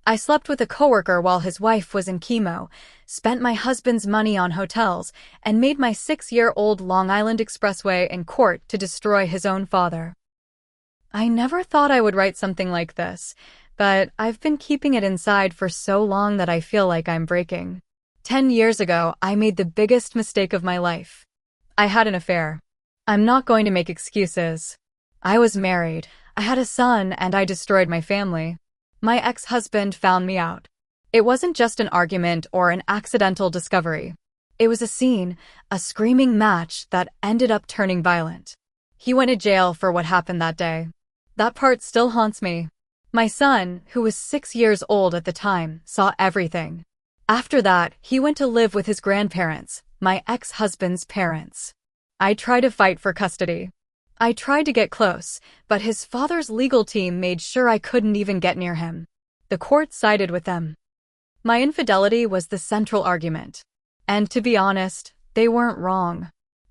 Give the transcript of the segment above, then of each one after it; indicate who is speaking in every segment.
Speaker 1: I slept with a coworker while his wife was in chemo, spent my husband's money on hotels, and made my 6-year-old Long Island Expressway in court to destroy his own father. I never thought I would write something like this, but I've been keeping it inside for so long that I feel like I'm breaking. 10 years ago, I made the biggest mistake of my life. I had an affair. I'm not going to make excuses. I was married, I had a son, and I destroyed my family. My ex-husband found me out. It wasn't just an argument or an accidental discovery. It was a scene, a screaming match that ended up turning violent. He went to jail for what happened that day. That part still haunts me. My son, who was 6 years old at the time, saw everything. After that, he went to live with his grandparents, my ex-husband's parents. I tried to fight for custody. I tried to get close, but his father's legal team made sure I couldn't even get near him. The court sided with them. My infidelity was the central argument. And to be honest, they weren't wrong.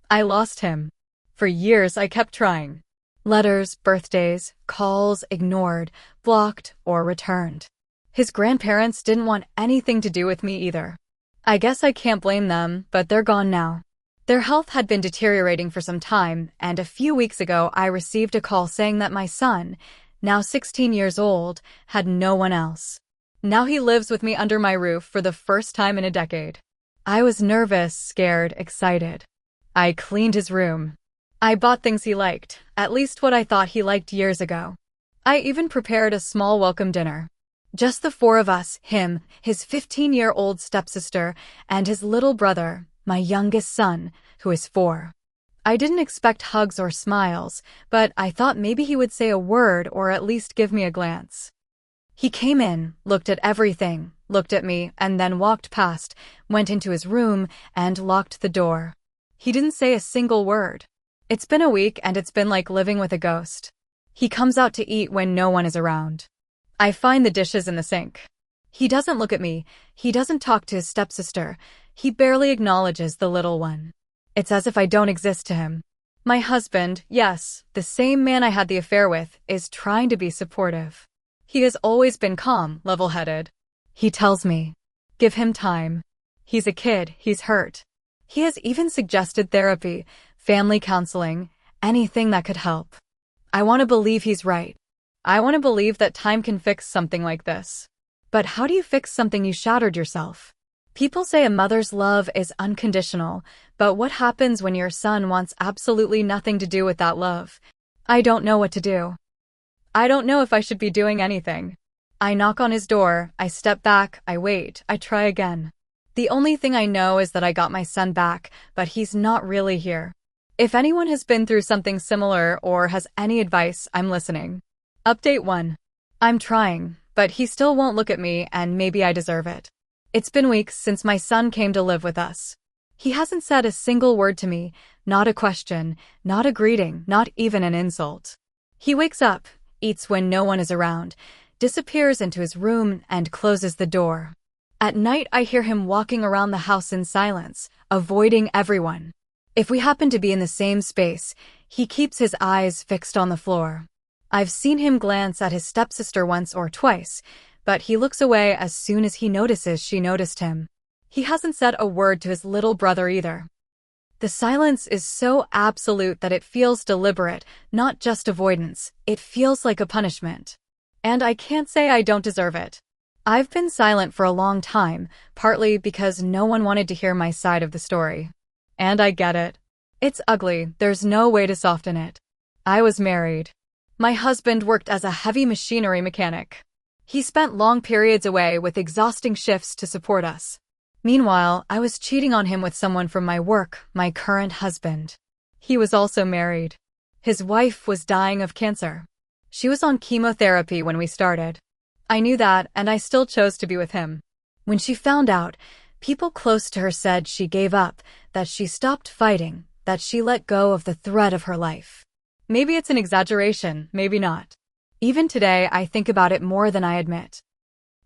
Speaker 1: I lost him. For years I kept trying. Letters, birthdays, calls, ignored, blocked, or returned. His grandparents didn't want anything to do with me either. I guess I can't blame them, but they're gone now. Their health had been deteriorating for some time, and a few weeks ago I received a call saying that my son, now 16 years old, had no one else. Now he lives with me under my roof for the first time in a decade. I was nervous, scared, excited. I cleaned his room. I bought things he liked, at least what I thought he liked years ago. I even prepared a small welcome dinner. Just the four of us, him, his 15-year-old stepsister, and his little brother, my youngest son, who is 4. I didn't expect hugs or smiles, but I thought maybe he would say a word or at least give me a glance. He came in, looked at everything, looked at me, and then walked past, went into his room, and locked the door. He didn't say a single word. It's been a week and it's been like living with a ghost. He comes out to eat when no one is around. I find the dishes in the sink. He doesn't look at me, he doesn't talk to his stepsister, he barely acknowledges the little one. It's as if I don't exist to him. My husband, yes, the same man I had the affair with, is trying to be supportive. He has always been calm, level-headed. He tells me, give him time. He's a kid, he's hurt. He has even suggested therapy, family counseling, anything that could help. I want to believe he's right. I want to believe that time can fix something like this. But how do you fix something you shattered yourself? People say a mother's love is unconditional, but what happens when your son wants absolutely nothing to do with that love? I don't know what to do. I don't know if I should be doing anything. I knock on his door, I step back, I wait, I try again. The only thing I know is that I got my son back, but he's not really here. If anyone has been through something similar or has any advice, I'm listening. Update 1. I'm trying, but he still won't look at me, and maybe I deserve it. It's been weeks since my son came to live with us. He hasn't said a single word to me, not a question, not a greeting, not even an insult. He wakes up, eats when no one is around, disappears into his room, and closes the door. At night, I hear him walking around the house in silence, avoiding everyone. If we happen to be in the same space, he keeps his eyes fixed on the floor. I've seen him glance at his stepsister once or twice, but he looks away as soon as he notices she noticed him. He hasn't said a word to his little brother either. The silence is so absolute that it feels deliberate, not just avoidance. It feels like a punishment. And I can't say I don't deserve it. I've been silent for a long time, partly because no one wanted to hear my side of the story. And I get it. It's ugly, there's no way to soften it. I was married. My husband worked as a heavy machinery mechanic. He spent long periods away with exhausting shifts to support us. Meanwhile, I was cheating on him with someone from my work, my current husband. He was also married. His wife was dying of cancer. She was on chemotherapy when we started. I knew that, and I still chose to be with him. When she found out, people close to her said she gave up, that she stopped fighting, that she let go of the thread of her life. Maybe it's an exaggeration, maybe not. Even today, I think about it more than I admit.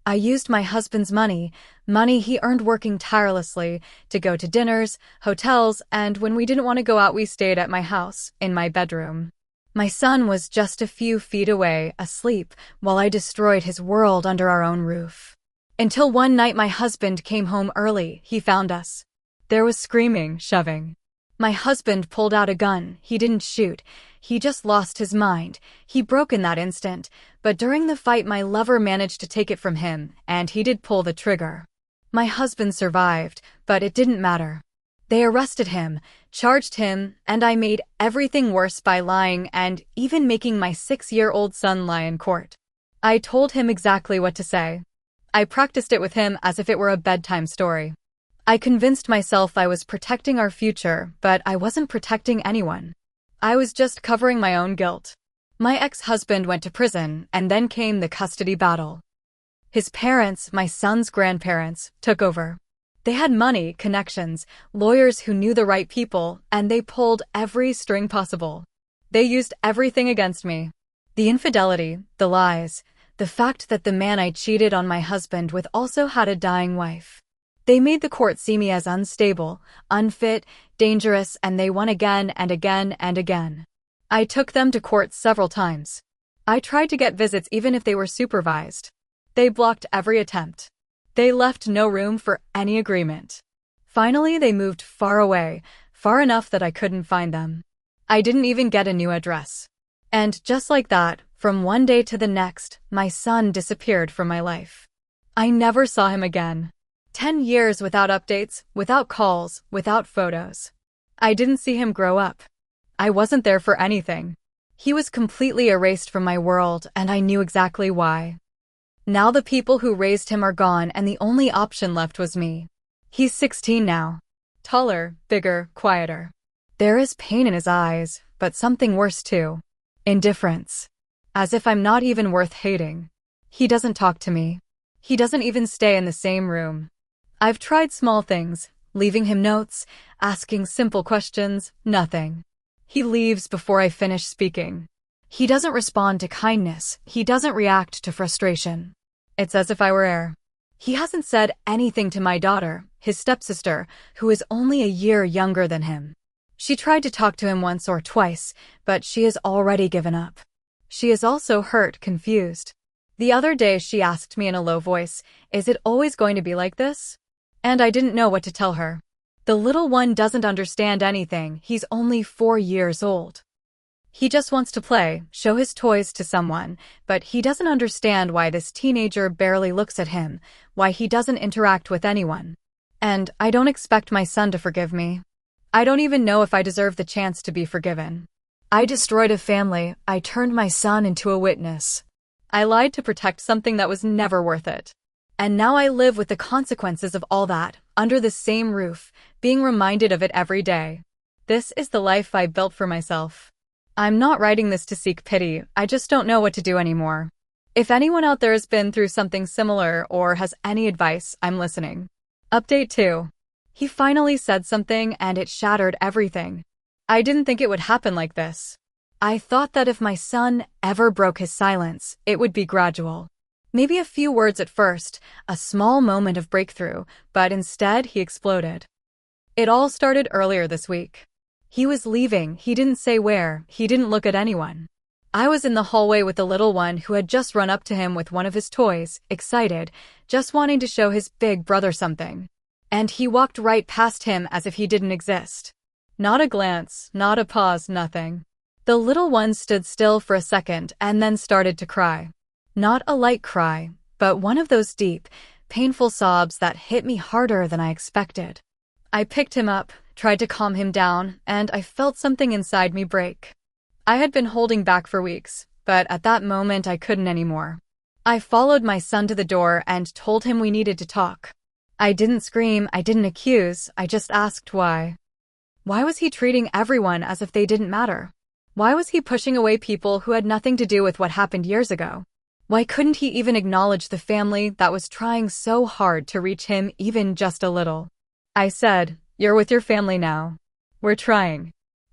Speaker 1: I used my husband's money he earned working tirelessly, to go to dinners, hotels, and when we didn't want to go out, we stayed at my house, in my bedroom. My son was just a few feet away, asleep, while I destroyed his world under our own roof. Until one night my husband came home early. He found us. There was screaming, shoving. My husband pulled out a gun. He didn't shoot. He just lost his mind. He broke in that instant, but during the fight my lover managed to take it from him, and he did pull the trigger. My husband survived, but it didn't matter. They arrested him, charged him, and I made everything worse by lying and even making my 6-year-old son lie in court. I told him exactly what to say. I practiced it with him as if it were a bedtime story. I convinced myself I was protecting our future, but I wasn't protecting anyone. I was just covering my own guilt. My ex-husband went to prison, and then came the custody battle. His parents, my son's grandparents, took over. They had money, connections, lawyers who knew the right people, and they pulled every string possible. They used everything against me. The infidelity, the lies, the fact that the man I cheated on my husband with also had a dying wife. They made the court see me as unstable, unfit, dangerous, and they won again and again and again. I took them to court several times. I tried to get visits even if they were supervised. They blocked every attempt. They left no room for any agreement. Finally, they moved far away, far enough that I couldn't find them. I didn't even get a new address. And just like that, from one day to the next, my son disappeared from my life. I never saw him again. 10 years without updates, without calls, without photos. I didn't see him grow up. I wasn't there for anything. He was completely erased from my world, and I knew exactly why. Now the people who raised him are gone, and the only option left was me. He's 16 now. Taller, bigger, quieter. There is pain in his eyes, but something worse too. Indifference. As if I'm not even worth hating. He doesn't talk to me. He doesn't even stay in the same room. I've tried small things, leaving him notes, asking simple questions, nothing. He leaves before I finish speaking. He doesn't respond to kindness. He doesn't react to frustration. It's as if I were air. He hasn't said anything to my daughter, his stepsister, who is only a year younger than him. She tried to talk to him once or twice, but she has already given up. She is also hurt, confused. The other day she asked me in a low voice, "Is it always going to be like this?" And I didn't know what to tell her. The little one doesn't understand anything. He's only 4 years old. He just wants to play, show his toys to someone, but he doesn't understand why this teenager barely looks at him, why he doesn't interact with anyone. And I don't expect my son to forgive me. I don't even know if I deserve the chance to be forgiven. I destroyed a family. I turned my son into a witness. I lied to protect something that was never worth it. And now I live with the consequences of all that, under the same roof, being reminded of it every day. This is the life I built for myself. I'm not writing this to seek pity, I just don't know what to do anymore. If anyone out there has been through something similar or has any advice, I'm listening. Update 2. He finally said something and it shattered everything. I didn't think it would happen like this. I thought that if my son ever broke his silence, it would be gradual. Maybe a few words at first, a small moment of breakthrough, but instead he exploded. It all started earlier this week. He was leaving, he didn't say where, he didn't look at anyone. I was in the hallway with the little one who had just run up to him with one of his toys, excited, just wanting to show his big brother something. And he walked right past him as if he didn't exist. Not a glance, not a pause, nothing. The little one stood still for a second and then started to cry. Not a light cry, but one of those deep, painful sobs that hit me harder than I expected. I picked him up, tried to calm him down, and I felt something inside me break. I had been holding back for weeks, but at that moment I couldn't anymore. I followed my son to the door and told him we needed to talk. I didn't scream, I didn't accuse, I just asked why. Why was he treating everyone as if they didn't matter? Why was he pushing away people who had nothing to do with what happened years ago? Why couldn't he even acknowledge the family that was trying so hard to reach him even just a little? I said, "You're with your family now. We're trying.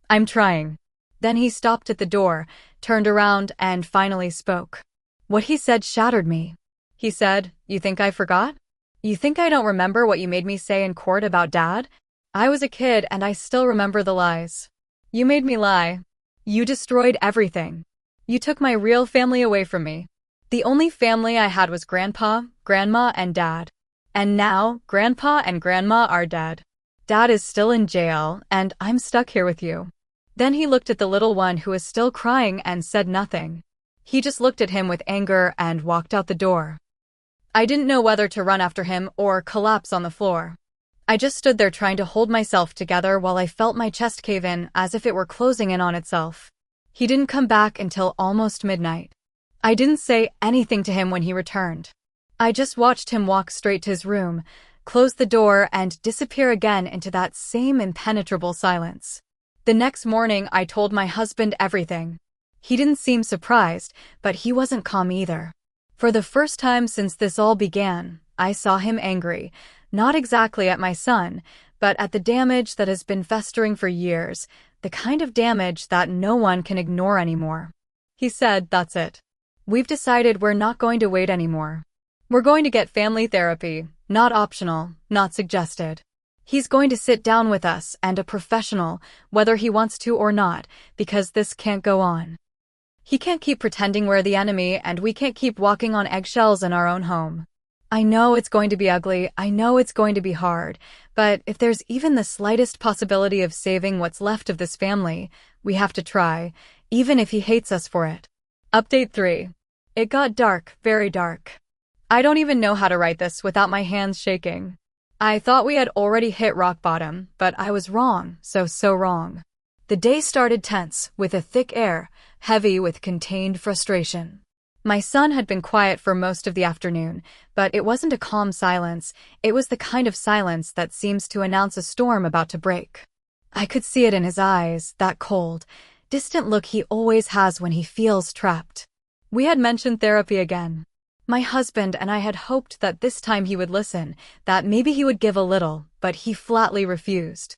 Speaker 1: I'm trying." Then he stopped at the door, turned around, and finally spoke. What he said shattered me. He said, "You think I forgot? You think I don't remember what you made me say in court about Dad? I was a kid and I still remember the lies. You made me lie. You destroyed everything. You took my real family away from me. The only family I had was Grandpa, Grandma, and Dad. And now, Grandpa and Grandma are dead. Dad is still in jail, and I'm stuck here with you." Then he looked at the little one who was still crying and said nothing. He just looked at him with anger and walked out the door. I didn't know whether to run after him or collapse on the floor. I just stood there trying to hold myself together while I felt my chest cave in as if it were closing in on itself. He didn't come back until almost midnight. I didn't say anything to him when he returned. I just watched him walk straight to his room, close the door, and disappear again into that same impenetrable silence. The next morning, I told my husband everything. He didn't seem surprised, but he wasn't calm either. For the first time since this all began, I saw him angry, not exactly at my son, but at the damage that has been festering for years, the kind of damage that no one can ignore anymore. He said, "That's it. We've decided we're not going to wait anymore. We're going to get family therapy, not optional, not suggested. He's going to sit down with us and a professional, whether he wants to or not, because this can't go on. He can't keep pretending we're the enemy, and we can't keep walking on eggshells in our own home. I know it's going to be ugly, I know it's going to be hard, but if there's even the slightest possibility of saving what's left of this family, we have to try, even if he hates us for it." Update 3. It got dark, very dark. I don't even know how to write this without my hands shaking. I thought we had already hit rock bottom, but I was wrong, so wrong. The day started tense, with a thick air, heavy with contained frustration. My son had been quiet for most of the afternoon, but it wasn't a calm silence, it was the kind of silence that seems to announce a storm about to break. I could see it in his eyes, that cold, distant look he always has when he feels trapped. We had mentioned therapy again. My husband and I had hoped that this time he would listen, that maybe he would give a little, but he flatly refused.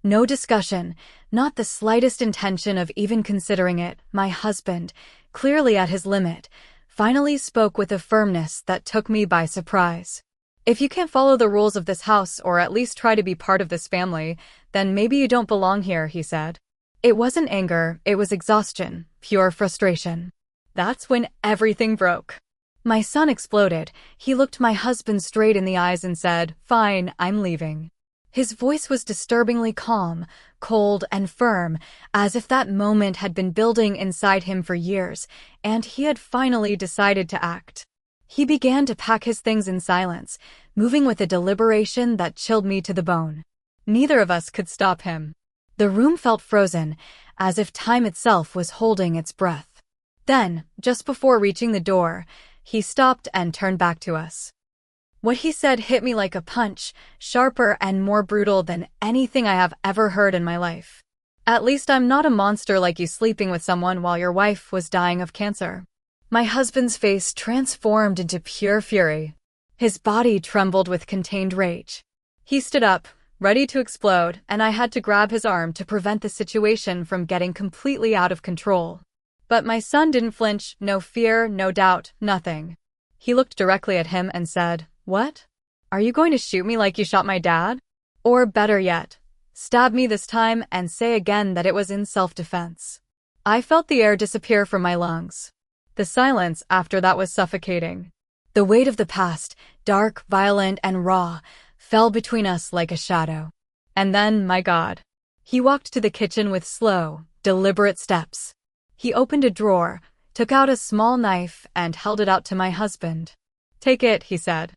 Speaker 1: No discussion, not the slightest intention of even considering it. My husband, clearly at his limit, finally spoke with a firmness that took me by surprise. "If you can't follow the rules of this house or at least try to be part of this family, then maybe you don't belong here," he said. It wasn't anger, it was exhaustion, pure frustration. That's when everything broke. My son exploded. He looked my husband straight in the eyes and said, "Fine, I'm leaving." His voice was disturbingly calm, cold, and firm, as if that moment had been building inside him for years, and he had finally decided to act. He began to pack his things in silence, moving with a deliberation that chilled me to the bone. Neither of us could stop him. The room felt frozen, as if time itself was holding its breath. Then, just before reaching the door, he stopped and turned back to us. What he said hit me like a punch, sharper and more brutal than anything I have ever heard in my life. "At least I'm not a monster like you sleeping with someone while your wife was dying of cancer." My husband's face transformed into pure fury. His body trembled with contained rage. He stood up, ready to explode, and I had to grab his arm to prevent the situation from getting completely out of control. But my son didn't flinch, no fear, no doubt, nothing. He looked directly at him and said, "What? Are you going to shoot me like you shot my dad? Or better yet, stab me this time and say again that it was in self-defense?" I felt the air disappear from my lungs. The silence after that was suffocating. The weight of the past, dark, violent, and raw, fell between us like a shadow. And then, my God, he walked to the kitchen with slow, deliberate steps. He opened a drawer, took out a small knife, and held it out to my husband. "Take it," he said.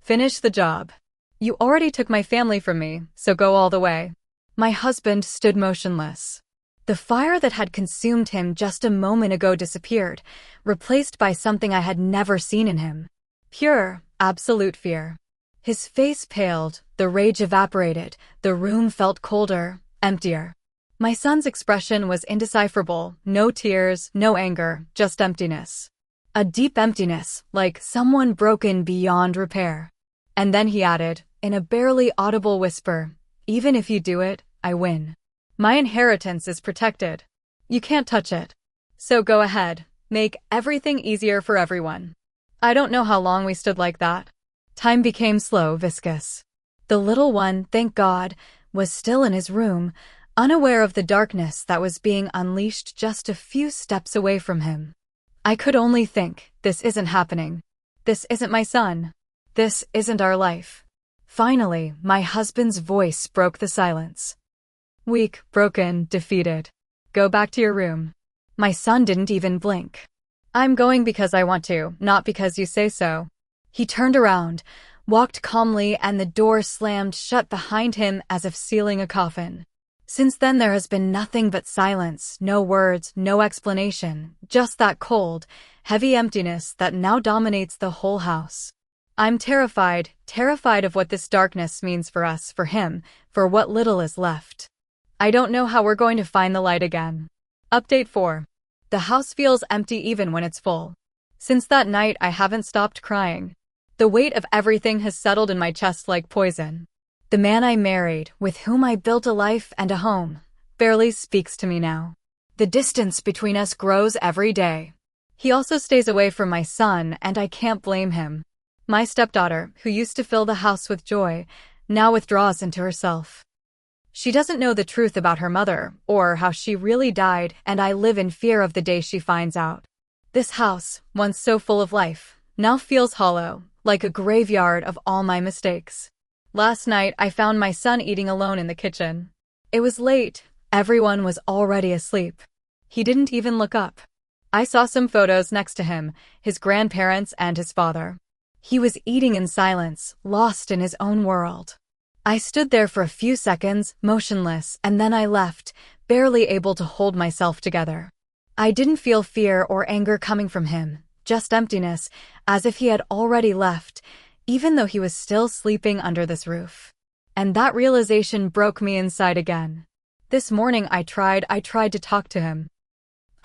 Speaker 1: "Finish the job. You already took my family from me, so go all the way." My husband stood motionless. The fire that had consumed him just a moment ago disappeared, replaced by something I had never seen in him. Pure, absolute fear. His face paled, the rage evaporated, the room felt colder, emptier. My son's expression was indecipherable, no tears, no anger, just emptiness. A deep emptiness, like someone broken beyond repair. And then he added, in a barely audible whisper, "Even if you do it, I win. My inheritance is protected. You can't touch it. So go ahead, make everything easier for everyone." I don't know how long we stood like that. Time became slow, viscous. The little one, thank God, was still in his room, unaware of the darkness that was being unleashed just a few steps away from him. I could only think, this isn't happening. This isn't my son. This isn't our life. Finally, my husband's voice broke the silence. Weak, broken, defeated. Go back to your room. My son didn't even blink. I'm going because I want to, not because you say so. He turned around, walked calmly, and the door slammed shut behind him as if sealing a coffin. Since then there has been nothing but silence, no words, no explanation, just that cold, heavy emptiness that now dominates the whole house. I'm terrified of what this darkness means for us, for him, for what little is left. I don't know how we're going to find the light again. Update 4. The house feels empty even when it's full. Since that night, I haven't stopped crying. The weight of everything has settled in my chest like poison. The man I married, with whom I built a life and a home, barely speaks to me now. The distance between us grows every day. He also stays away from my son, and I can't blame him. My stepdaughter, who used to fill the house with joy, now withdraws into herself. She doesn't know the truth about her mother, or how she really died, and I live in fear of the day she finds out. This house, once so full of life, now feels hollow, like a graveyard of all my mistakes. Last night, I found my son eating alone in the kitchen. It was late. Everyone was already asleep. He didn't even look up. I saw some photos next to him, his grandparents and his father. He was eating in silence, lost in his own world. I stood there for a few seconds, motionless, and then I left, barely able to hold myself together. I didn't feel fear or anger coming from him, just emptiness, as if he had already left, even though he was still sleeping under this roof. And that realization broke me inside again. This morning I tried to talk to him.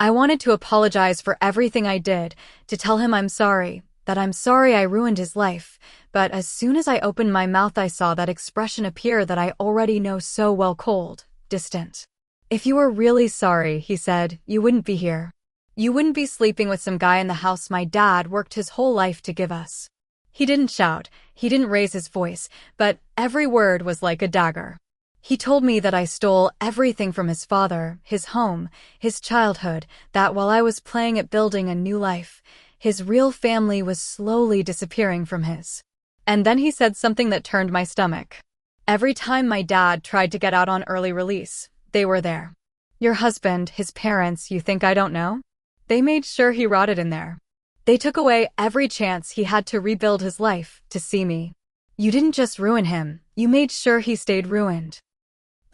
Speaker 1: I wanted to apologize for everything I did, to tell him I'm sorry, that I'm sorry I ruined his life, but as soon as I opened my mouth I saw that expression appear that I already know so well, cold, distant. If you were really sorry, he said, you wouldn't be here. You wouldn't be sleeping with some guy in the house my dad worked his whole life to give us. He didn't shout, he didn't raise his voice, but every word was like a dagger. He told me that I stole everything from his father, his home, his childhood, that while I was playing at building a new life, his real family was slowly disappearing from his. And then he said something that turned my stomach. Every time my dad tried to get out on early release, they were there. Your husband, his parents, you think I don't know? They made sure he rotted in there. They took away every chance he had to rebuild his life, to see me. You didn't just ruin him, you made sure he stayed ruined.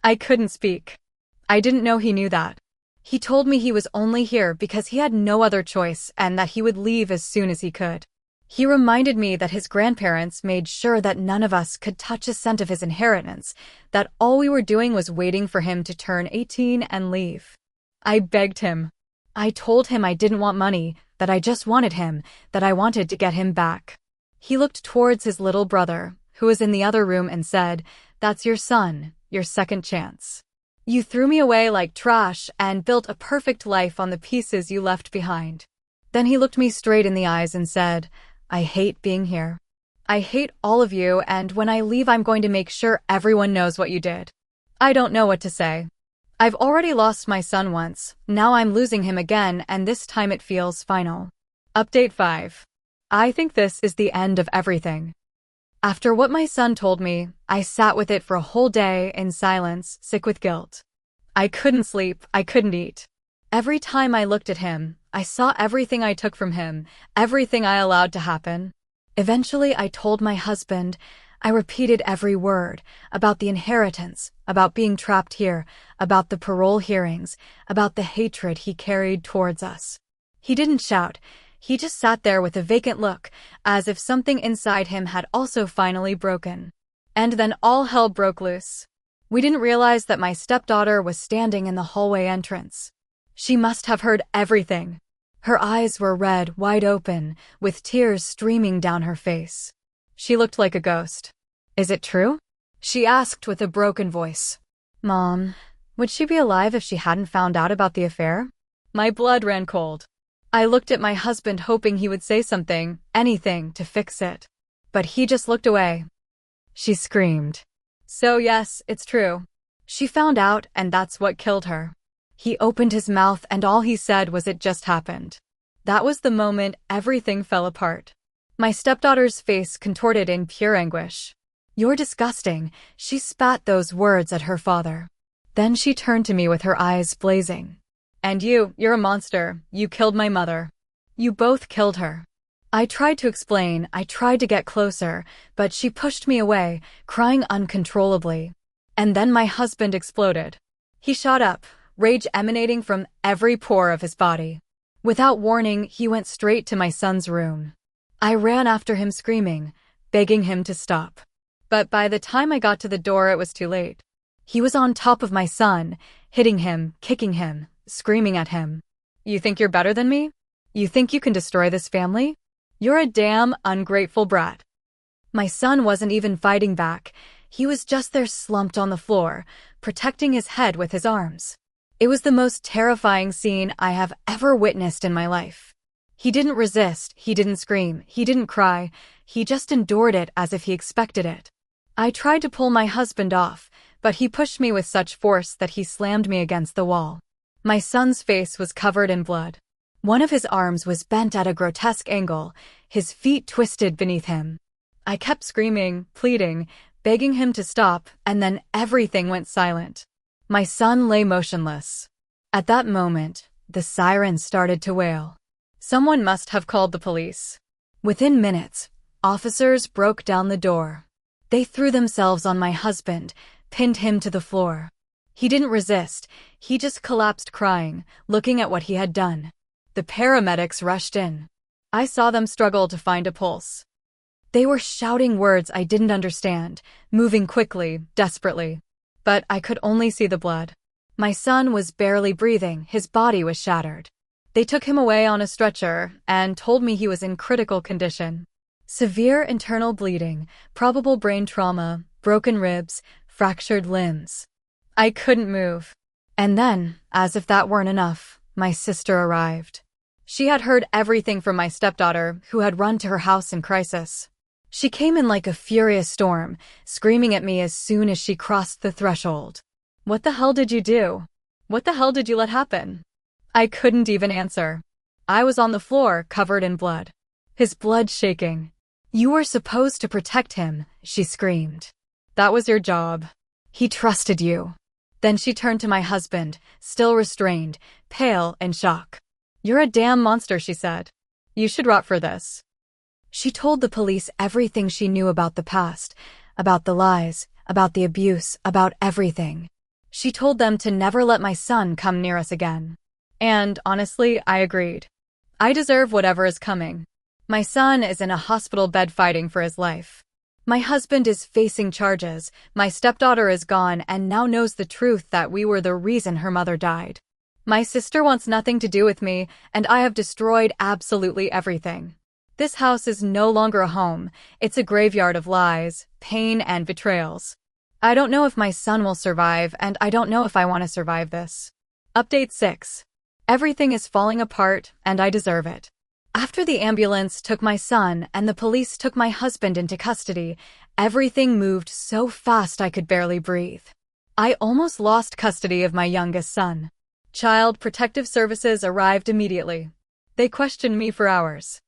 Speaker 1: I couldn't speak. I didn't know he knew that. He told me he was only here because he had no other choice and that he would leave as soon as he could. He reminded me that his grandparents made sure that none of us could touch a cent of his inheritance, that all we were doing was waiting for him to turn 18 and leave. I begged him. I told him I didn't want money, that I just wanted him, that I wanted to get him back. He looked towards his little brother, who was in the other room, and said, "That's your son, your second chance. You threw me away like trash and built a perfect life on the pieces you left behind." Then he looked me straight in the eyes and said, "I hate being here. I hate all of you, and when I leave I'm going to make sure everyone knows what you did." I don't know what to say. I've already lost my son once, now I'm losing him again, and this time it feels final. Update 5. I think this is the end of everything. After what my son told me, I sat with it for a whole day in silence, sick with guilt. I couldn't sleep, I couldn't eat. Every time I looked at him, I saw everything I took from him, everything I allowed to happen. Eventually I told my husband, I repeated every word, about the inheritance, about being trapped here, about the parole hearings, about the hatred he carried towards us. He didn't shout. He just sat there with a vacant look, as if something inside him had also finally broken. And then all hell broke loose. We didn't realize that my stepdaughter was standing in the hallway entrance. She must have heard everything. Her eyes were red, wide open, with tears streaming down her face. She looked like a ghost. "Is it true?" she asked with a broken voice. "Mom, would she be alive if she hadn't found out about the affair?" My blood ran cold. I looked at my husband hoping he would say something, anything, to fix it. But he just looked away. She screamed. "So yes, it's true. She found out, and that's what killed her. He opened his mouth and all he said was it just happened. That was the moment everything fell apart. My stepdaughter's face contorted in pure anguish. "You're disgusting," she spat those words at her father. Then she turned to me with her eyes blazing. "And you're a monster. You killed my mother. You both killed her." I tried to explain, I tried to get closer, but she pushed me away, crying uncontrollably. And then my husband exploded. He shot up, rage emanating from every pore of his body. Without warning, he went straight to my son's room. I ran after him screaming, begging him to stop. But by the time I got to the door, it was too late. He was on top of my son, hitting him, kicking him, screaming at him. "You think you're better than me? You think you can destroy this family? You're a damn ungrateful brat." My son wasn't even fighting back. He was just there slumped on the floor, protecting his head with his arms. It was the most terrifying scene I have ever witnessed in my life. He didn't resist, he didn't scream, he didn't cry, he just endured it as if he expected it. I tried to pull my husband off, but he pushed me with such force that he slammed me against the wall. My son's face was covered in blood. One of his arms was bent at a grotesque angle, his feet twisted beneath him. I kept screaming, pleading, begging him to stop, and then everything went silent. My son lay motionless. At that moment, the siren started to wail. Someone must have called the police. Within minutes, officers broke down the door. They threw themselves on my husband, pinned him to the floor. He didn't resist, he just collapsed crying, looking at what he had done. The paramedics rushed in. I saw them struggle to find a pulse. They were shouting words I didn't understand, moving quickly, desperately. But I could only see the blood. My son was barely breathing, his body was shattered. They took him away on a stretcher and told me he was in critical condition. Severe internal bleeding, probable brain trauma, broken ribs, fractured limbs. I couldn't move. And then, as if that weren't enough, my sister arrived. She had heard everything from my stepdaughter, who had run to her house in crisis. She came in like a furious storm, screaming at me as soon as she crossed the threshold. "What the hell did you do? What the hell did you let happen?" I couldn't even answer. I was on the floor, covered in blood. His blood shaking. "You were supposed to protect him," she screamed. "That was your job. He trusted you." Then she turned to my husband, still restrained, pale, in shock. "You're a damn monster," she said. "You should rot for this." She told the police everything she knew about the past, about the lies, about the abuse, about everything. She told them to never let my son come near us again. And, honestly, I agreed. I deserve whatever is coming. My son is in a hospital bed fighting for his life. My husband is facing charges, my stepdaughter is gone and now knows the truth that we were the reason her mother died. My sister wants nothing to do with me, and I have destroyed absolutely everything. This house is no longer a home, it's a graveyard of lies, pain, and betrayals. I don't know if my son will survive, and I don't know if I want to survive this. Update 6. Everything is falling apart, and I deserve it. After the ambulance took my son and the police took my husband into custody, everything moved so fast I could barely breathe. I almost lost custody of my youngest son. Child Protective Services arrived immediately. They questioned me for hours.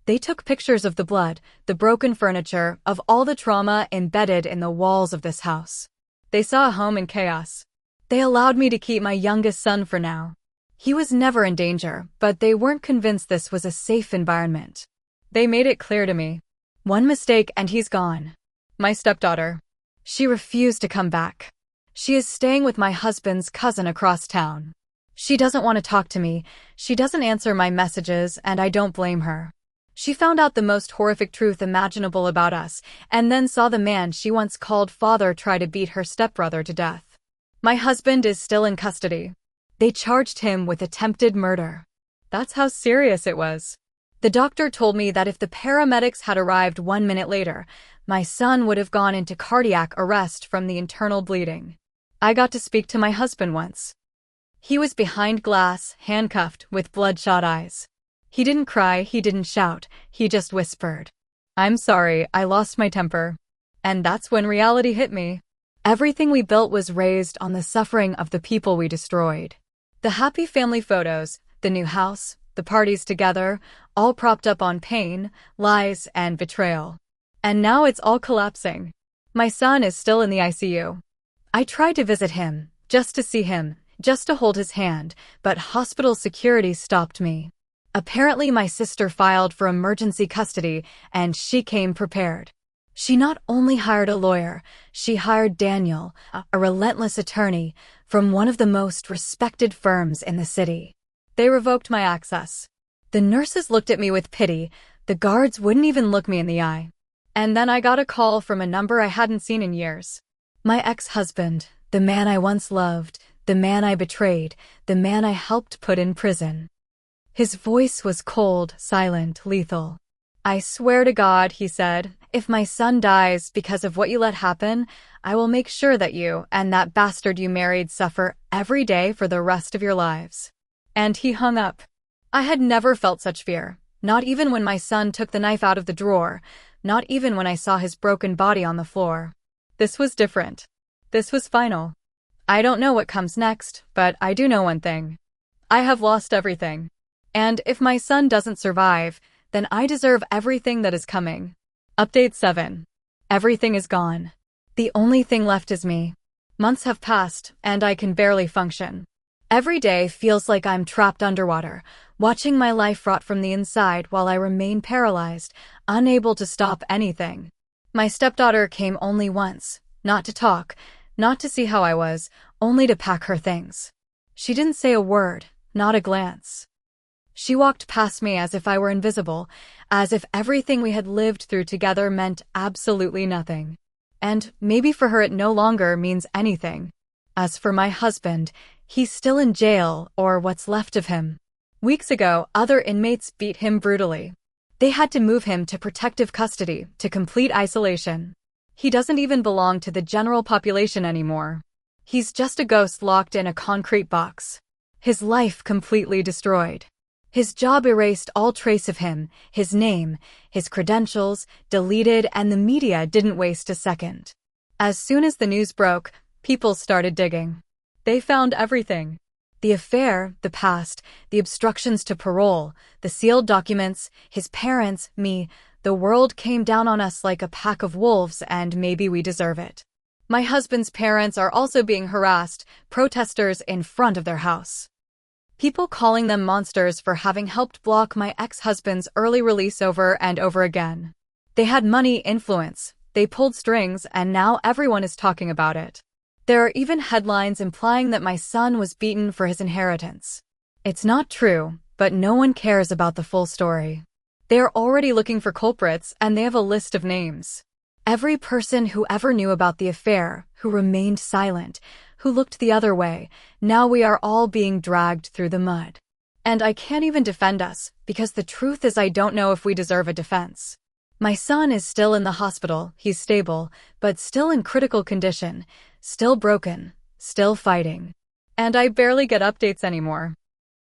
Speaker 1: They took pictures of the blood, the broken furniture, of all the trauma embedded in the walls of this house. They saw a home in chaos. They allowed me to keep my youngest son for now. He was never in danger, but they weren't convinced this was a safe environment. They made it clear to me. One mistake and he's gone. My stepdaughter. She refused to come back. She is staying with my husband's cousin across town. She doesn't want to talk to me, she doesn't answer my messages, and I don't blame her. She found out the most horrific truth imaginable about us, and then saw the man she once called father try to beat her stepbrother to death. My husband is still in custody. They charged him with attempted murder. That's how serious it was. The doctor told me that if the paramedics had arrived 1 minute later, my son would have gone into cardiac arrest from the internal bleeding. I got to speak to my husband once. He was behind glass, handcuffed, with bloodshot eyes. He didn't cry, he didn't shout, he just whispered, "I'm sorry, I lost my temper." And that's when reality hit me. Everything we built was raised on the suffering of the people we destroyed. The happy family photos, the new house, the parties together, all propped up on pain, lies, and betrayal. And now it's all collapsing. My son is still in the ICU. I tried to visit him, just to see him, just to hold his hand, but hospital security stopped me. Apparently my sister filed for emergency custody, and she came prepared. She not only hired a lawyer, she hired Daniel, a relentless attorney, from one of the most respected firms in the city. They revoked my access. The nurses looked at me with pity, the guards wouldn't even look me in the eye. And then I got a call from a number I hadn't seen in years. My ex-husband, the man I once loved, the man I betrayed, the man I helped put in prison. His voice was cold, silent, lethal. "I swear to God," he said, "if my son dies because of what you let happen, I will make sure that you and that bastard you married suffer every day for the rest of your lives." And he hung up. I had never felt such fear, not even when my son took the knife out of the drawer, not even when I saw his broken body on the floor. This was different. This was final. I don't know what comes next, but I do know one thing. I have lost everything. And if my son doesn't survive, then I deserve everything that is coming. Update 7. Everything is gone. The only thing left is me. Months have passed, and I can barely function. Every day feels like I'm trapped underwater, watching my life rot from the inside while I remain paralyzed, unable to stop anything. My stepdaughter came only once, not to talk, not to see how I was, only to pack her things. She didn't say a word, not a glance. She walked past me as if I were invisible, as if everything we had lived through together meant absolutely nothing. And maybe for her it no longer means anything. As for my husband, he's still in jail, or what's left of him. Weeks ago, other inmates beat him brutally. They had to move him to protective custody, to complete isolation. He doesn't even belong to the general population anymore. He's just a ghost locked in a concrete box. His life completely destroyed. His job erased all trace of him, his name, his credentials, deleted, and the media didn't waste a second. As soon as the news broke, people started digging. They found everything. The affair, the past, the obstructions to parole, the sealed documents, his parents, me. The world came down on us like a pack of wolves, and maybe we deserve it. My husband's parents are also being harassed, protesters in front of their house. People calling them monsters for having helped block my ex-husband's early release over and over again. They had money, influence, they pulled strings, and now everyone is talking about it. There are even headlines implying that my son was beaten for his inheritance. It's not true, but no one cares about the full story. They are already looking for culprits, and they have a list of names. Every person who ever knew about the affair, who remained silent, who looked the other way, now we are all being dragged through the mud. And I can't even defend us, because the truth is I don't know if we deserve a defense. My son is still in the hospital, he's stable, but still in critical condition, still broken, still fighting. And I barely get updates anymore.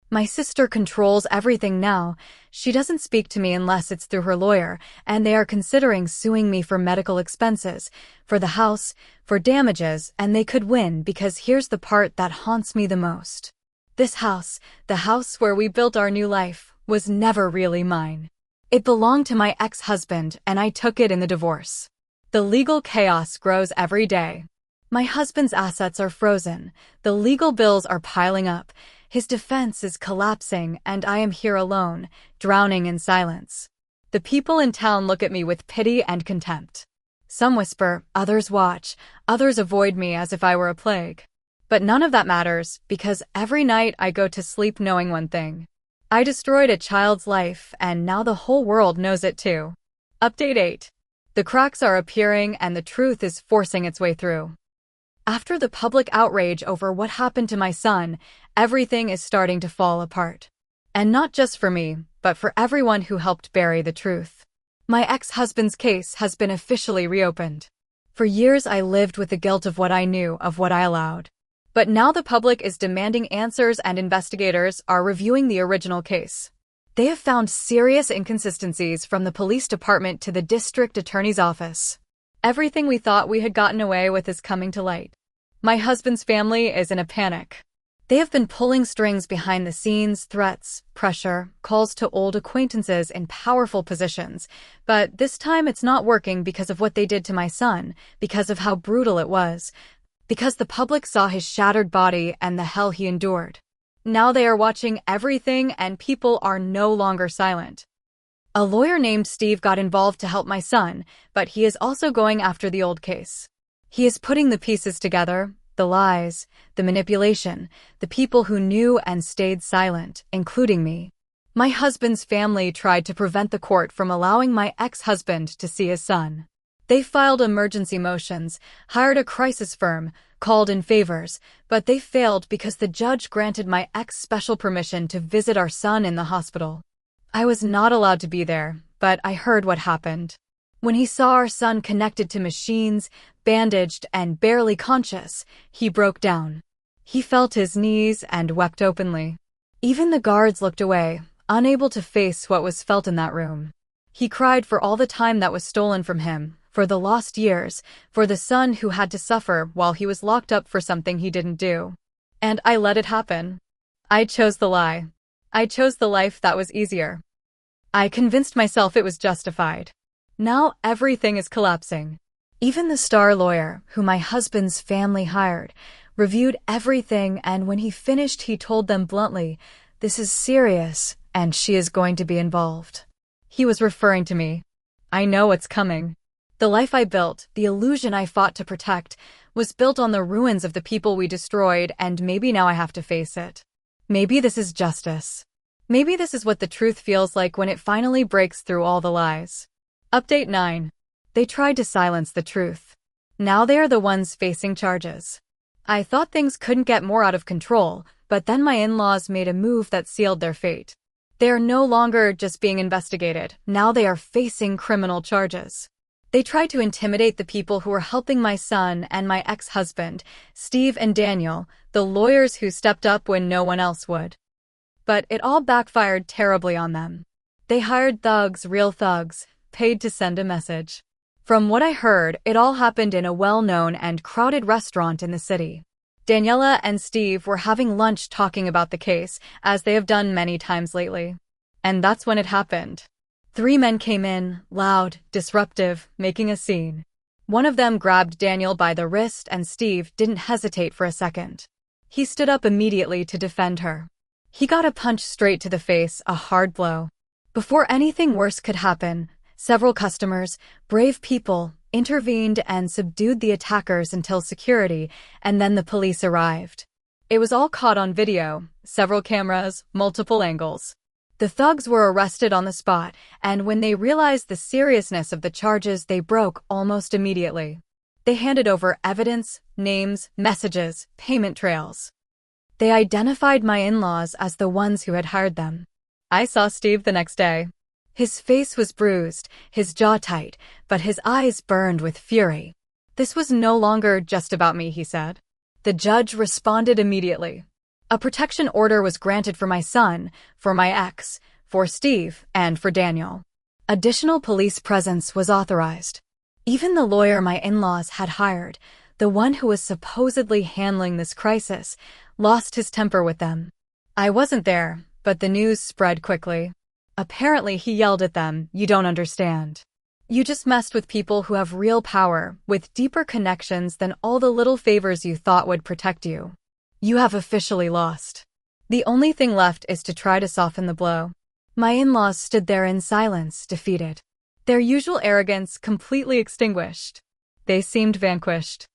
Speaker 1: My sister controls everything now. She doesn't speak to me unless it's through her lawyer, and they are considering suing me for medical expenses, for the house, for damages, and they could win because here's the part that haunts me the most. This house, the house where we built our new life, was never really mine. It belonged to my ex-husband, and I took it in the divorce. The legal chaos grows every day. My husband's assets are frozen. The legal bills are piling up. His defense is collapsing, and I am here alone, drowning in silence. The people in town look at me with pity and contempt. Some whisper, others watch, others avoid me as if I were a plague. But none of that matters, because every night I go to sleep knowing one thing. I destroyed a child's life, and now the whole world knows it too. Update 8. The cracks are appearing, and the truth is forcing its way through. After the public outrage over what happened to my son, everything is starting to fall apart. And not just for me, but for everyone who helped bury the truth. My ex-husband's case has been officially reopened. For years I lived with the guilt of what I knew, of what I allowed. But now the public is demanding answers, and investigators are reviewing the original case. They have found serious inconsistencies from the police department to the district attorney's office. Everything we thought we had gotten away with is coming to light. My husband's family is in a panic. They have been pulling strings behind the scenes, threats, pressure, calls to old acquaintances in powerful positions. But this time it's not working because of what they did to my son, because of how brutal it was, because the public saw his shattered body and the hell he endured. Now they are watching everything and people are no longer silent. A lawyer named Steve got involved to help my son, but he is also going after the old case. He is putting the pieces together, the lies, the manipulation, the people who knew and stayed silent, including me. My husband's family tried to prevent the court from allowing my ex-husband to see his son. They filed emergency motions, hired a crisis firm, called in favors, but they failed because the judge granted my ex special permission to visit our son in the hospital. I was not allowed to be there, but I heard what happened. When he saw our son connected to machines, bandaged and barely conscious, he broke down. He felt his knees and wept openly. Even the guards looked away, unable to face what was felt in that room. He cried for all the time that was stolen from him, for the lost years, for the son who had to suffer while he was locked up for something he didn't do. And I let it happen. I chose the lie. I chose the life that was easier. I convinced myself it was justified. Now everything is collapsing. Even the star lawyer, who my husband's family hired, reviewed everything, and when he finished he told them bluntly, "This is serious, and she is going to be involved." He was referring to me. I know what's coming. The life I built, the illusion I fought to protect, was built on the ruins of the people we destroyed, and maybe now I have to face it. Maybe this is justice. Maybe this is what the truth feels like when it finally breaks through all the lies. Update 9. They tried to silence the truth. Now they are the ones facing charges. I thought things couldn't get more out of control, but then my in-laws made a move that sealed their fate. They are no longer just being investigated. Now they are facing criminal charges. They tried to intimidate the people who were helping my son and my ex-husband, Steve and Daniel, the lawyers who stepped up when no one else would. But it all backfired terribly on them. They hired thugs, real thugs, paid to send a message. From what I heard, it all happened in a well-known and crowded restaurant in the city. Daniela and Steve were having lunch talking about the case, as they have done many times lately. And that's when it happened. 3 men came in, loud, disruptive, making a scene. One of them grabbed Daniel by the wrist and Steve didn't hesitate for a second. He stood up immediately to defend her. He got a punch straight to the face, a hard blow. Before anything worse could happen, several customers, brave people, intervened and subdued the attackers until security, and then the police arrived. It was all caught on video, several cameras, multiple angles. The thugs were arrested on the spot, and when they realized the seriousness of the charges, they broke almost immediately. They handed over evidence, names, messages, payment trails. They identified my in-laws as the ones who had hired them. I saw Steve the next day. His face was bruised, his jaw tight, but his eyes burned with fury. This was no longer just about me, he said. The judge responded immediately. A protection order was granted for my son, for my ex, for Steve, and for Daniel. Additional police presence was authorized. Even the lawyer my in-laws had hired, the one who was supposedly handling this crisis, lost his temper with them. I wasn't there, but the news spread quickly. Apparently he yelled at them, "You don't understand. You just messed with people who have real power, with deeper connections than all the little favors you thought would protect you. You have officially lost. The only thing left is to try to soften the blow." My in-laws stood there in silence, defeated. Their usual arrogance completely extinguished. They seemed vanquished.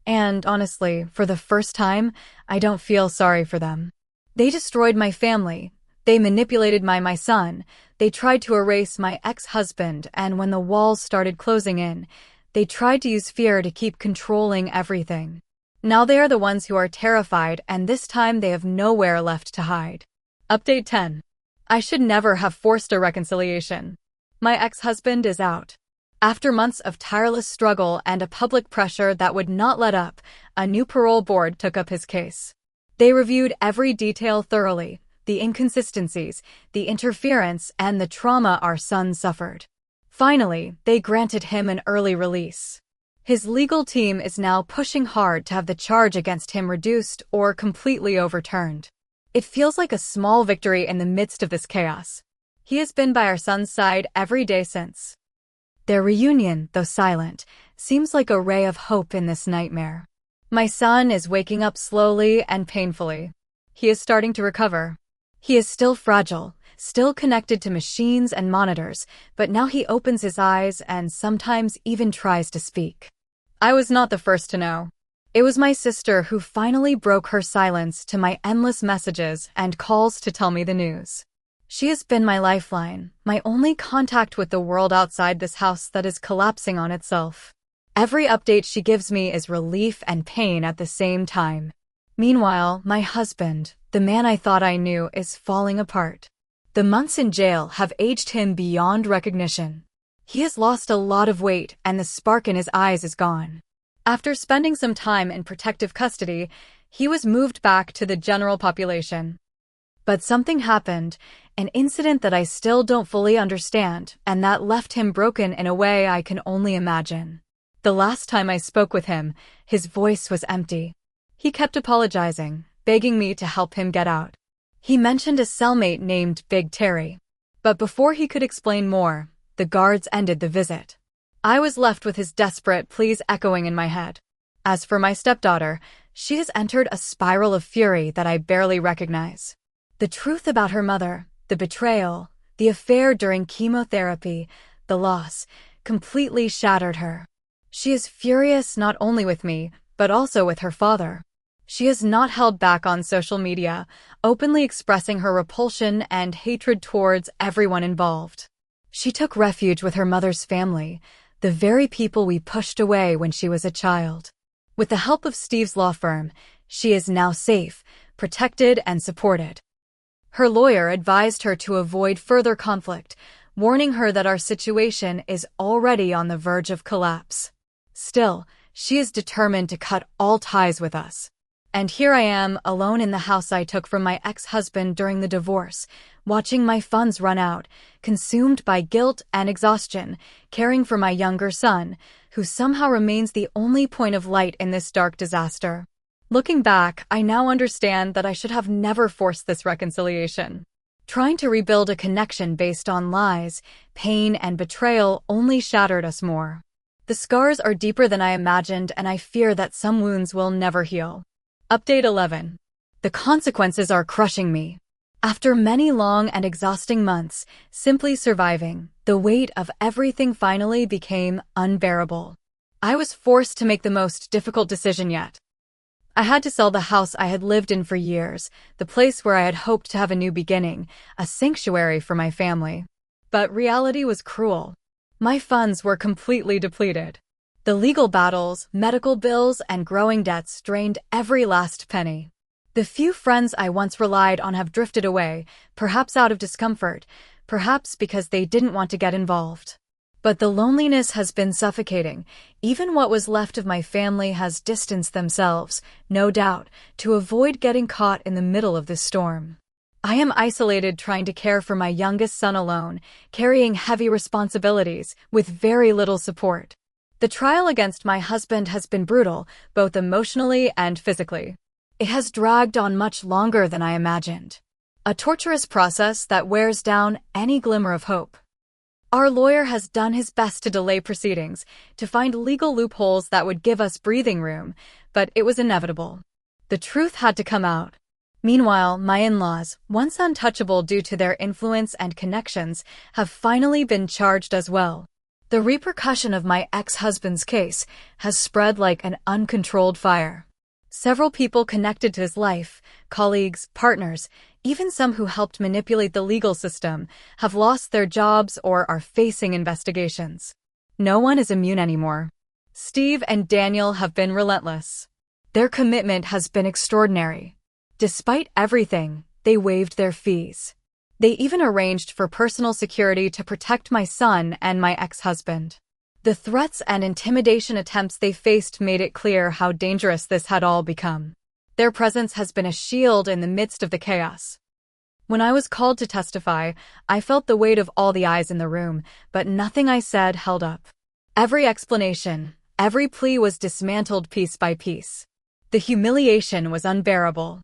Speaker 1: And honestly, for the first time, I don't feel sorry for them. They destroyed my family. They manipulated my son. They tried to erase my ex-husband, and when the walls started closing in, they tried to use fear to keep controlling everything. Now they are the ones who are terrified, and this time they have nowhere left to hide. Update 10. I should never have forced a reconciliation. My ex-husband is out. After months of tireless struggle and a public pressure that would not let up, a new parole board took up his case. They reviewed every detail thoroughly, the inconsistencies, the interference, and the trauma our son suffered. Finally, they granted him an early release. His legal team is now pushing hard to have the charge against him reduced or completely overturned. It feels like a small victory in the midst of this chaos. He has been by our son's side every day since. Their reunion, though silent, seems like a ray of hope in this nightmare. My son is waking up slowly and painfully. He is starting to recover. He is still fragile, still connected to machines and monitors, but now he opens his eyes and sometimes even tries to speak. I was not the first to know. It was my sister who finally broke her silence to my endless messages and calls to tell me the news. She has been my lifeline, my only contact with the world outside this house that is collapsing on itself. Every update she gives me is relief and pain at the same time. Meanwhile, my husband, the man I thought I knew, is falling apart. The months in jail have aged him beyond recognition. He has lost a lot of weight and the spark in his eyes is gone. After spending some time in protective custody, he was moved back to the general population. But something happened, an incident that I still don't fully understand, and that left him broken in a way I can only imagine. The last time I spoke with him, his voice was empty. He kept apologizing, begging me to help him get out. He mentioned a cellmate named Big Terry. But before he could explain more, the guards ended the visit. I was left with his desperate pleas echoing in my head. As for my stepdaughter, she has entered a spiral of fury that I barely recognize. The truth about her mother, the betrayal, the affair during chemotherapy, the loss, completely shattered her. She is furious not only with me, but also with her father. She has not held back on social media, openly expressing her repulsion and hatred towards everyone involved. She took refuge with her mother's family, the very people we pushed away when she was a child. With the help of Steve's law firm, she is now safe, protected, and supported. Her lawyer advised her to avoid further conflict, warning her that our situation is already on the verge of collapse. Still, she is determined to cut all ties with us. And here I am, alone in the house I took from my ex-husband during the divorce, watching my funds run out, consumed by guilt and exhaustion, caring for my younger son, who somehow remains the only point of light in this dark disaster. Looking back, I now understand that I should have never forced this reconciliation. Trying to rebuild a connection based on lies, pain, and betrayal only shattered us more. The scars are deeper than I imagined, and I fear that some wounds will never heal. Update 11. The consequences are crushing me. After many long and exhausting months, simply surviving, the weight of everything finally became unbearable. I was forced to make the most difficult decision yet. I had to sell the house I had lived in for years, the place where I had hoped to have a new beginning, a sanctuary for my family. But reality was cruel. My funds were completely depleted. The legal battles, medical bills, and growing debts drained every last penny. The few friends I once relied on have drifted away, perhaps out of discomfort, perhaps because they didn't want to get involved. But the loneliness has been suffocating. Even what was left of my family has distanced themselves, no doubt, to avoid getting caught in the middle of this storm. I am isolated, trying to care for my youngest son alone, carrying heavy responsibilities, with very little support. The trial against my husband has been brutal, both emotionally and physically. It has dragged on much longer than I imagined. A torturous process that wears down any glimmer of hope. Our lawyer has done his best to delay proceedings, to find legal loopholes that would give us breathing room, but it was inevitable. The truth had to come out. Meanwhile, my in-laws, once untouchable due to their influence and connections, have finally been charged as well. The repercussion of my ex-husband's case has spread like an uncontrolled fire. Several people connected to his life, colleagues, partners, even some who helped manipulate the legal system, have lost their jobs or are facing investigations. No one is immune anymore. Steve and Daniel have been relentless. Their commitment has been extraordinary. Despite everything, they waived their fees. They even arranged for personal security to protect my son and my ex-husband. The threats and intimidation attempts they faced made it clear how dangerous this had all become. Their presence has been a shield in the midst of the chaos. When I was called to testify, I felt the weight of all the eyes in the room, but nothing I said held up. Every explanation, Every plea was dismantled piece by piece. The humiliation was unbearable.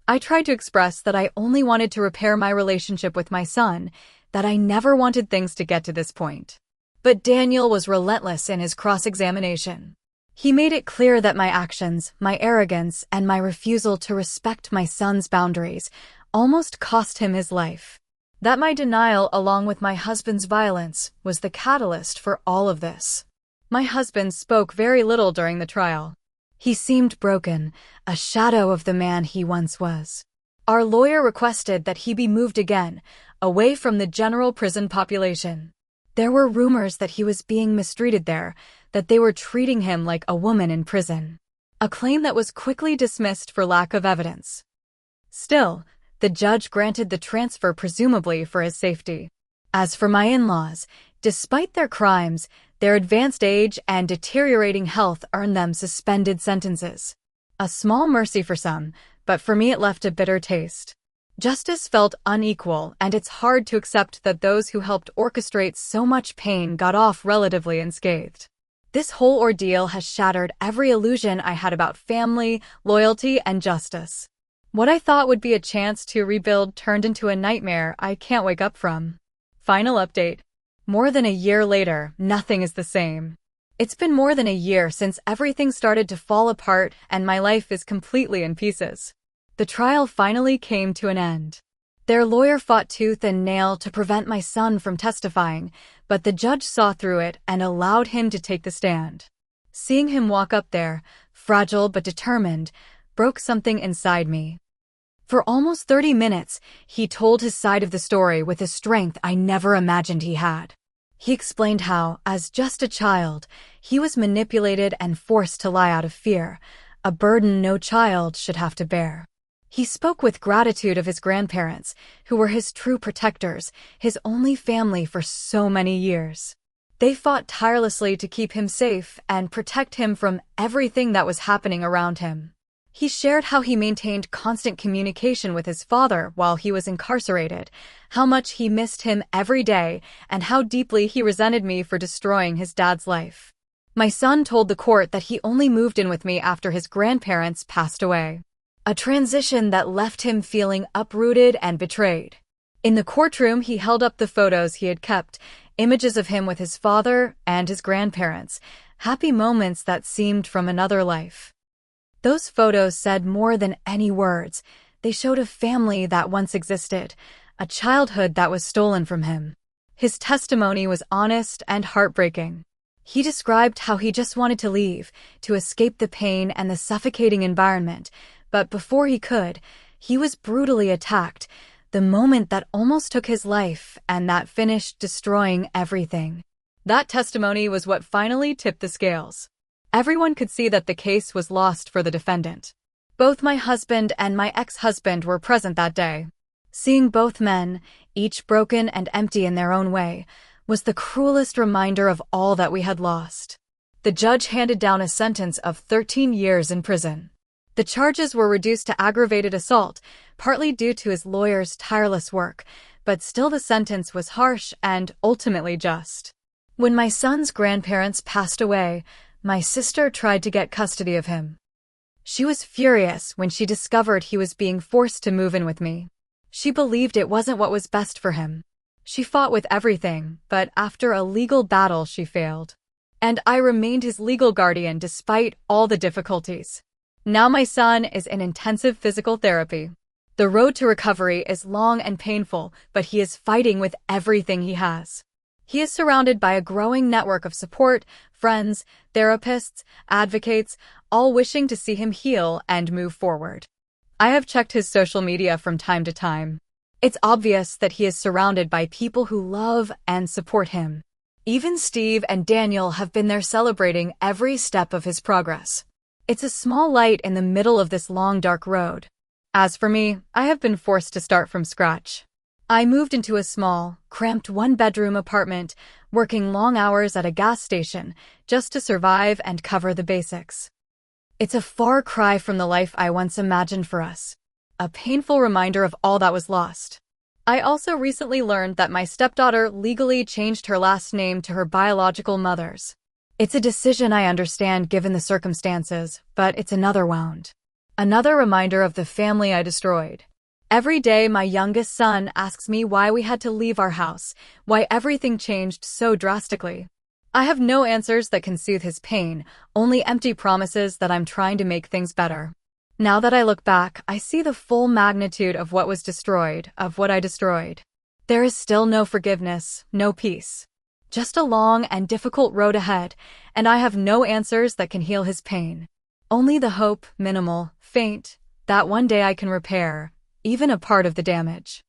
Speaker 1: I tried to express that I only wanted to repair my relationship with my son, that I never wanted things to get to this point. But Daniel was relentless in his cross-examination. He made it clear that my actions, my arrogance, and my refusal to respect my son's boundaries almost cost him his life. That my denial, along with my husband's violence, was the catalyst for all of this. My husband spoke very little during the trial. He seemed broken, a shadow of the man he once was. Our lawyer requested that he be moved again, away from the general prison population. There were rumors that he was being mistreated there, that they were treating him like a woman in prison. A claim that was quickly dismissed for lack of evidence. Still, the judge granted the transfer presumably for his safety. As for my in-laws, despite their crimes, their advanced age and deteriorating health earned them suspended sentences. A small mercy for some, but for me it left a bitter taste. Justice felt unequal, and it's hard to accept that those who helped orchestrate so much pain got off relatively unscathed. This whole ordeal has shattered every illusion I had about family, loyalty, and justice. What I thought would be a chance to rebuild turned into a nightmare I can't wake up from. Final update. More than a year later, nothing is the same. It's been more than a year since everything started to fall apart and my life is completely in pieces. The trial finally came to an end. Their lawyer fought tooth and nail to prevent my son from testifying, but the judge saw through it and allowed him to take the stand. Seeing him walk up there, fragile but determined, broke something inside me. For almost 30 minutes, he told his side of the story with a strength I never imagined he had. He explained how, as just a child, he was manipulated and forced to lie out of fear, a burden no child should have to bear. He spoke with gratitude of his grandparents, who were his true protectors, his only family for so many years. They fought tirelessly to keep him safe and protect him from everything that was happening around him. He shared how he maintained constant communication with his father while he was incarcerated, how much he missed him every day, and how deeply he resented me for destroying his dad's life. My son told the court that he only moved in with me after his grandparents passed away. A transition that left him feeling uprooted and betrayed. In the courtroom, he held up the photos he had kept, images of him with his father and his grandparents, happy moments that seemed from another life. Those photos said more than any words. They showed a family that once existed, a childhood that was stolen from him. His testimony was honest and heartbreaking. He described how he just wanted to leave, to escape the pain and the suffocating environment, but before he could, he was brutally attacked, the moment that almost took his life and that finished destroying everything. That testimony was what finally tipped the scales. Everyone could see that the case was lost for the defendant. Both my husband and my ex-husband were present that day. Seeing both men, each broken and empty in their own way, was the cruelest reminder of all that we had lost. The judge handed down a sentence of 13 years in prison. The charges were reduced to aggravated assault, partly due to his lawyer's tireless work, but still the sentence was harsh and ultimately just. When my son's grandparents passed away, my sister tried to get custody of him. She was furious when she discovered he was being forced to move in with me. She believed it wasn't what was best for him. She fought with everything, but after a legal battle she failed. And I remained his legal guardian despite all the difficulties. Now my son is in intensive physical therapy. The road to recovery is long and painful, but he is fighting with everything he has. He is surrounded by a growing network of support, friends, therapists, advocates, all wishing to see him heal and move forward. I have checked his social media from time to time. It's obvious that he is surrounded by people who love and support him. Even Steve and Daniel have been there celebrating every step of his progress. It's a small light in the middle of this long, dark road. As for me, I have been forced to start from scratch. I moved into a small, cramped one-bedroom apartment, working long hours at a gas station just to survive and cover the basics. It's a far cry from the life I once imagined for us. A painful reminder of all that was lost. I also recently learned that my stepdaughter legally changed her last name to her biological mother's. It's a decision I understand given the circumstances, but it's another wound. Another reminder of the family I destroyed. Every day, my youngest son asks me why we had to leave our house, why everything changed so drastically. I have no answers that can soothe his pain, only empty promises that I'm trying to make things better. Now that I look back, I see the full magnitude of what was destroyed, of what I destroyed. There is still no forgiveness, no peace. Just a long and difficult road ahead, and I have no answers that can heal his pain. Only the hope, minimal, faint, that one day I can repair, even a part of the damage.